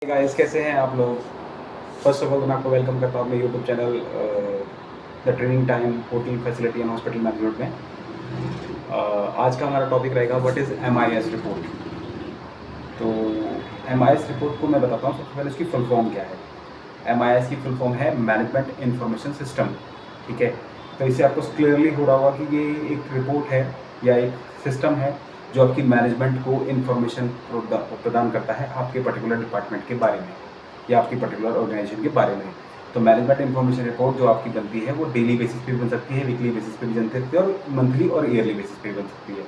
Guys, कैसे हैं आप लोग। फर्स्ट ऑफ ऑल मैं आपको वेलकम करता हूँ अपने YouTube channel the training time hotel facility and hospital management में। आज का हमारा टॉपिक रहेगा व्हाट इज़ MIS रिपोर्ट। तो MIS रिपोर्ट को मैं बताता हूँ। सबसे पहले इसकी फुल फॉर्म क्या है। MIS की फुल फॉर्म है मैनेजमेंट इंफॉर्मेशन सिस्टम। ठीक है, तो इससे आपको क्लियरली हो रहा होगा कि ये एक रिपोर्ट है या एक सिस्टम है जो आपकी मैनेजमेंट को इन्फॉर्मेशन प्रदान करता है आपके पर्टिकुलर डिपार्टमेंट के बारे में या आपकी पर्टिकुलर ऑर्गेनाइजेशन के बारे में। तो मैनेजमेंट इन्फॉर्मेशन रिपोर्ट जो आपकी बनती है वो डेली बेसिस पे भी बन सकती है, वीकली बेसिस पे भी बन सकती है और मंथली और ईयरली बेसिस पे भी बन सकती है।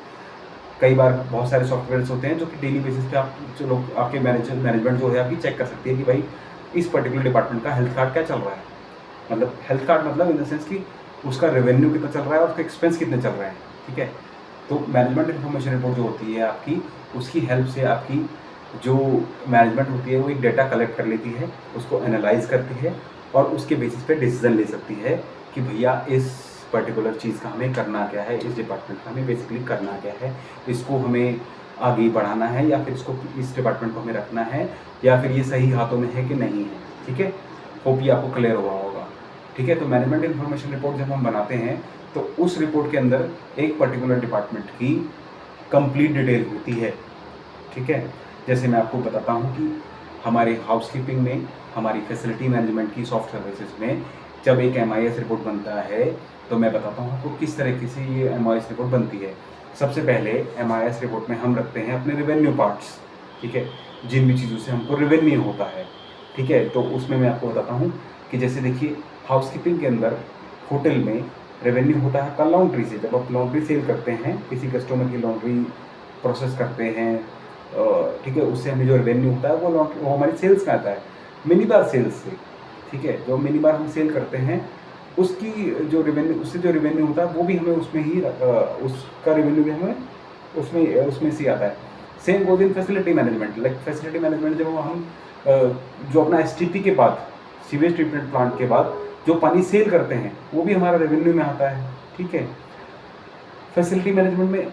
कई बार बहुत सारे सॉफ्टवेयर्स होते हैं जो कि डेली बेसिस पे आप जो लोग आपके मैनेजमेंट जो है आपकी चेक कर सकती है कि भाई इस पर्टिकुलर डिपार्टमेंट का हेल्थ कार्ड क्या चल रहा है। मतलब हेल्थ कार्ड मतलब इन द सेंस कि उसका रेवेन्यू कितना चल रहा है और उसका एक्सपेंस कितने चल रहे हैं। ठीक है, तो मैनेजमेंट इन्फॉर्मेशन रिपोर्ट जो होती है आपकी, उसकी हेल्प से आपकी जो मैनेजमेंट होती है वो एक डेटा कलेक्ट कर लेती है, उसको एनालाइज करती है और उसके बेसिस पे डिसीजन ले सकती है कि भैया इस पर्टिकुलर चीज़ का हमें करना क्या है, इस डिपार्टमेंट का हमें बेसिकली करना क्या है, इसको हमें आगे बढ़ाना है या फिर इसको इस डिपार्टमेंट को हमें रखना है या फिर ये सही हाथों में है कि नहीं है। ठीक है, होप ये आपको क्लियर हुआ होगा। ठीक है, तो मैनेजमेंट इन्फॉर्मेशन रिपोर्ट जब हम बनाते हैं तो उस रिपोर्ट के अंदर एक पर्टिकुलर डिपार्टमेंट की कंप्लीट डिटेल होती है। ठीक है, जैसे मैं आपको बताता हूँ कि हमारे हाउसकीपिंग में, हमारी फैसिलिटी मैनेजमेंट की सॉफ्ट सर्विसेज में जब एक MIS रिपोर्ट बनता है तो मैं बताता हूँ आपको किस तरीके से ये MIS रिपोर्ट बनती है। सबसे पहले MIS रिपोर्ट में हम रखते हैं अपने रेवेन्यू पार्ट्स। ठीक है, जिन भी चीज़ों से हमको रेवेन्यू होता है। ठीक है, तो उसमें मैं आपको बताता हूँ कि जैसे देखिए हाउसकीपिंग के अंदर होटल में रेवेन्यू होता है आपका लॉन्ड्री से। जब आप लॉन्ड्री सेल करते हैं, किसी कस्टमर की लॉन्ड्री प्रोसेस करते हैं, ठीक है, उससे हमें जो रेवेन्यू होता है वो हमारी सेल्स का आता है, मिनी बार सेल्स से। ठीक है, जो मिनी बार हम सेल करते हैं उसकी जो रेवेन्यू, उससे जो रेवेन्यू होता है वो भी हमें उसमें ही उसका रेवेन्यू भी हमें उसमें से आता है। Same goes in facility management. Like facility management जब हम जो अपना STP के बाद, सीवेज ट्रीटमेंट प्लांट के बाद जो पानी सेल करते हैं वो भी हमारा रेवेन्यू में आता है। ठीक है, फैसिलिटी मैनेजमेंट में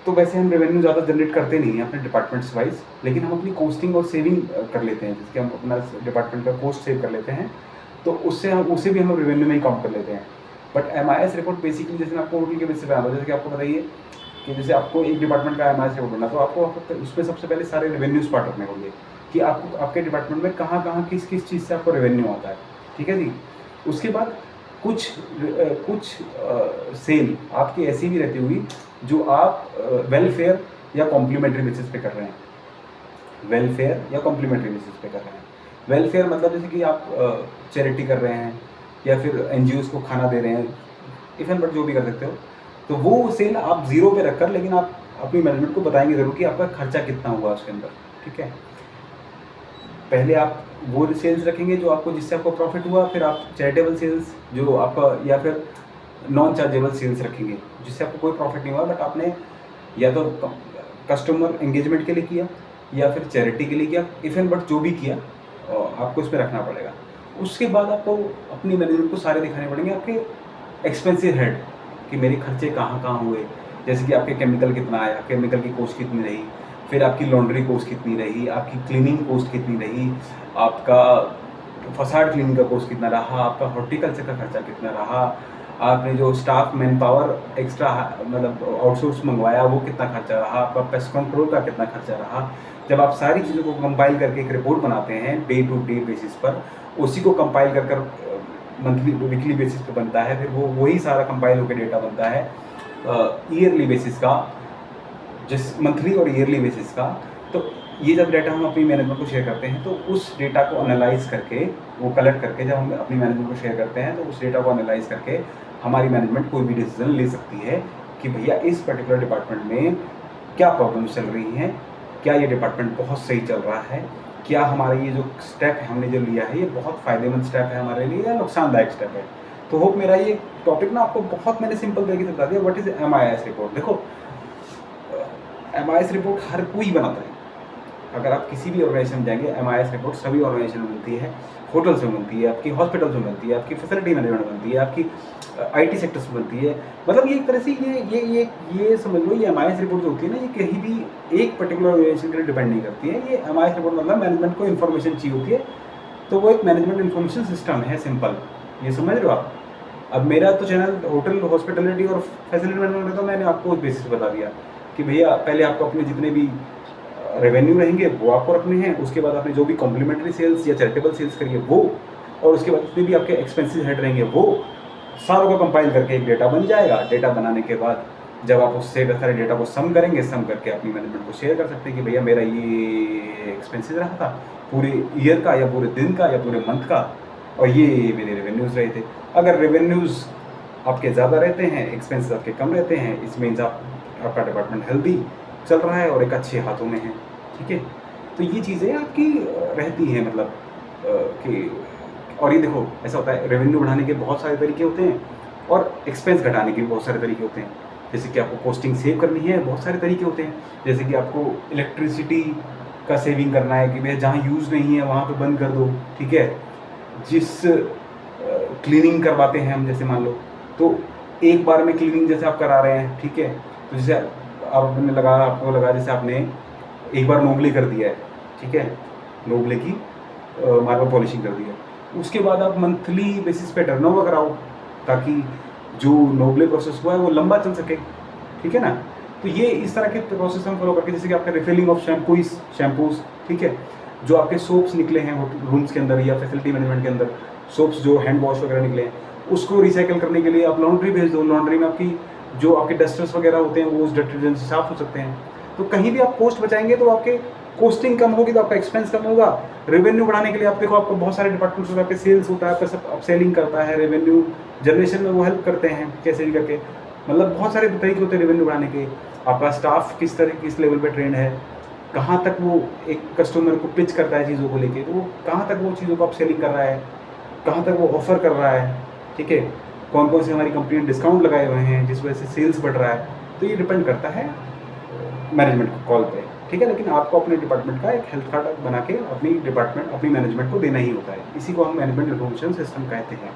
तो वैसे हम रेवेन्यू ज़्यादा जनरेट करते नहीं हैं अपने डिपार्टमेंट्स वाइज, लेकिन हम अपनी कॉस्टिंग और सेविंग कर लेते हैं, जिसके हम अपना डिपार्टमेंट का कॉस्ट सेव कर लेते हैं, तो उसे भी हम रेवेन्यू में ही काउंट कर लेते हैं। बट MIS रिपोर्ट बेसिकली जैसे मैं आपको होटल के बेसिस पे आता हूँ, जैसे कि आपको बताइए कि जैसे आपको एक डिपार्टमेंट का MIS रिपोर्ट बनना, तो आपको उसमें सबसे पहले सारे रेवेन्यू स्पॉट रखने होंगे कि आपको आपके डिपार्टमेंट में कहाँ कहाँ किस किस चीज़ से आपको रेवेन्यू आता है। ठीक है जी, उसके बाद कुछ सेल आपकी ऐसी भी रहती होगी जो आप वेलफेयर या कॉम्प्लीमेंट्री बेसिस पे कर रहे हैं। वेलफेयर या कॉम्प्लीमेंट्री बेसिस पे कर रहे हैं। वेलफेयर मतलब जैसे कि आप चैरिटी कर रहे हैं या फिर NGOs को खाना दे रहे हैं, इफ एंड बट जो भी कर सकते हो, तो वो सेल आप जीरो पे रखकर, लेकिन आप अपनी मैनेजमेंट को बताएंगे ज़रूर कि आपका खर्चा कितना हुआ उसके अंदर। ठीक है, पहले आप वो सेल्स रखेंगे जो आपको, जिससे आपको प्रॉफिट हुआ, फिर आप चैरिटेबल सेल्स जो आपका, या फिर नॉन चार्जेबल सेल्स रखेंगे जिससे आपको कोई प्रॉफिट नहीं हुआ, बट आपने या तो कस्टमर एंगेजमेंट के लिए किया या फिर चैरिटी के लिए किया, इफ एंड बट जो भी किया आपको इसमें रखना पड़ेगा। उसके बाद आपको अपनी मैनेजमेंट को सारे दिखाने पड़ेंगे आपके एक्सपेंसिव हेड कि मेरे खर्चे कहाँ कहाँ हुए। जैसे कि आपके केमिकल कितना आया, केमिकल की कॉस्ट कितनी रही, फिर आपकी लॉन्ड्री कॉस्ट कितनी रही, आपकी क्लीनिंग कॉस्ट कितनी रही, आपका फसाड क्लीनिंग का कॉस्ट कितना रहा, आपका हॉर्टिकल्चर का खर्चा कितना रहा, आपने जो स्टाफ मैन पावर एक्स्ट्रा मतलब आउटसोर्स मंगवाया वो कितना खर्चा रहा, आपका पेस्ट कंट्रोल का कितना खर्चा रहा। जब आप सारी चीज़ों को कंपाइल करके एक रिपोर्ट बनाते हैं डे टू डे बेसिस पर, उसी को कंपाइल कर मंथली वीकली बेसिस पे बनता है, फिर वही सारा कंपाइल होकर डेटा बनता है ईयरली बेसिस का, जिस मंथली और ईयरली बेसिस का। तो ये जब डेटा हम अपनी मैनेजमेंट को शेयर करते हैं तो उस डेटा को एनालाइज करके, वो कलेक्ट करके जब हम अपनी मैनेजमेंट को शेयर करते हैं तो उस डेटा को एनालाइज करके हमारी मैनेजमेंट कोई भी डिसीजन ले सकती है कि भैया इस पर्टिकुलर डिपार्टमेंट में क्या प्रॉब्लम्स चल रही हैं, क्या ये डिपार्टमेंट बहुत सही चल रहा है, क्या हमारा ये जो स्टेप हमने जो लिया है ये बहुत फ़ायदेमंद स्टेप है हमारे लिए या नुकसानदायक स्टेप है। तो होप मेरा ये टॉपिक ना आपको बहुत मैंने सिंपल तरीके से बता दिया व्हाट इज़ MIS रिपोर्ट। देखो MIS रिपोर्ट हर कोई बनाता है, अगर आप किसी भी ऑर्गेनाइजेशन में जाएंगे, MIS रिपोर्ट सभी ऑर्गेनाइजेशन में मिलती है, होटल्स में मिलती है, आपकी हॉस्पिटल्स में मिलती है, आपकी फैसिलिटी मैनेजमेंट में मिलती है, आपकी IT सेक्टर्स में मिलती है। मतलब ये एक तरह से ये समझ लो, ये MIS रिपोर्ट जो होती है ना, ये कहीं भी एक पर्टिकुलर ऑर्गेनाइजेशन के लिए डिपेंड नहीं करती है। ये MIS रिपोर्ट मतलब मैनेजमेंट को इन्फॉर्मेशन चाहिए होती है, तो वो एक मैनेजमेंट इन्फॉर्मेशन सिस्टम है, सिंपल। ये समझ रहे हो आप? अब मेरा तो चैनल होटल हॉस्पिटलिटी और फैसिलिटी मैनेजमेंट है, तो मैंने आपको उस बेसिस बता दिया कि भैया पहले आपको अपने जितने भी रेवेन्यू रहेंगे वो आपको रखने हैं, उसके बाद आपने जो भी कॉम्प्लीमेंट्री सेल्स या चैरिटेबल सेल्स करिए वो, और उसके बाद जितने भी आपके एक्सपेंसेस हेड रहेंगे वो सारों को कंपाइल करके एक डेटा बन जाएगा। डेटा बनाने के बाद जब आप उससे सारे डेटा को सम करेंगे, सम करके अपनी मैनेजमेंट को शेयर कर सकते हैं कि भैया मेरा ये एक्सपेंसेस रहा था पूरे ईयर का या पूरे दिन का या पूरे मंथ का, और ये मेरे रेवेन्यूज़ रहे थे। अगर रेवेन्यूज़ आपके ज़्यादा रहते हैं, एक्सपेंसेस आपके कम रहते हैं, इस मीन्स आपका डिपार्टमेंट हेल्दी चल रहा है और एक अच्छे हाथों में है। ठीक है, तो ये चीज़ें आपकी रहती हैं, मतलब कि, और ये देखो ऐसा होता है, रेवेन्यू बढ़ाने के बहुत सारे तरीके होते हैं और एक्सपेंस घटाने के भी बहुत सारे तरीके होते हैं। जैसे कि आपको कॉस्टिंग सेव करनी है, बहुत सारे तरीके होते हैं। जैसे कि आपको इलेक्ट्रिसिटी का सेविंग करना है कि भैया जहाँ यूज़ नहीं है वहाँ पे बंद कर दो। ठीक है, जिस क्लीनिंग करवाते हैं हम, जैसे मान लो तो एक बार में क्लीनिंग जैसे आप करा रहे हैं, ठीक है, तो जैसे आपको लगा जैसे आपने एक बार नोबले कर दिया है, ठीक है, नोबले की मार्बल पॉलिशिंग कर दी है, उसके बाद आप मंथली बेसिस पे टर्नओवर कराओ ताकि जो नोबले प्रोसेस हुआ है वो लंबा चल सके। ठीक है ना, तो ये इस तरह के प्रोसेस हम फॉलो करके, जैसे कि आपका रिफिलिंग ऑफ शैम्पूज, ठीक है, जो आपके सोप्स निकले हैं रूम्स के अंदर या फैसिलिटी मैनेजमेंट के अंदर, सोप्स जो हैंड वॉश वगैरह निकले हैं, उसको रिसाइकिल करने के लिए आप लॉन्ड्री भेज दो। लॉन्ड्री में आपकी जो आपके डस्टर्स वगैरह होते हैं वो उस डिटर्जेंट से साफ हो सकते हैं। तो कहीं भी आप कॉस्ट बचाएंगे तो आपके कॉस्टिंग कम होगी तो आपका एक्सपेंस कम होगा। रेवेन्यू बढ़ाने के लिए आप देखो, आपको बहुत सारे डिपार्टमेंट्स होता है, सेल्स होता है, आपका सब अपसेलिंग करता है, रेवेन्यू जनरेशन में वो हेल्प करते हैं कैसे भी करके। मतलब बहुत सारे तरीके होते हैं रेवेन्यू बढ़ाने के। आपका स्टाफ किस लेवल पे ट्रेंड है, कहाँ तक वो एक कस्टमर को पिच करता है चीज़ों को लेके, तो वो कहाँ तक वो चीज़ों को अपसेलिंग कर रहा है, कहाँ तक वो ऑफ़र कर रहा है। ठीक है, कौन कौन से हमारी कंपनी ने डिस्काउंट लगाए हुए हैं जिस वजह से सेल्स बढ़ रहा है। तो ये डिपेंड करता है मैनेजमेंट कॉल पे। ठीक है, लेकिन आपको अपने डिपार्टमेंट का एक हेल्थ कार्ड बना के अपनी मैनेजमेंट को देना ही होता है। इसी को हम मैनेजमेंट इन्फॉर्मेशन सिस्टम कहते हैं।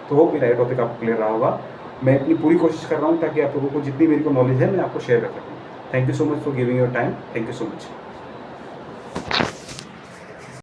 तो होप मेरा ये टॉपिक आपको क्लियर रहा होगा। मैं अपनी पूरी कोशिश कर रहा हूँ ताकि आप लोगों को जितनी मेरे को नॉलेज है मैं आपको शेयर कर सकूँ। Thank you so much for giving your time. Thank you so much.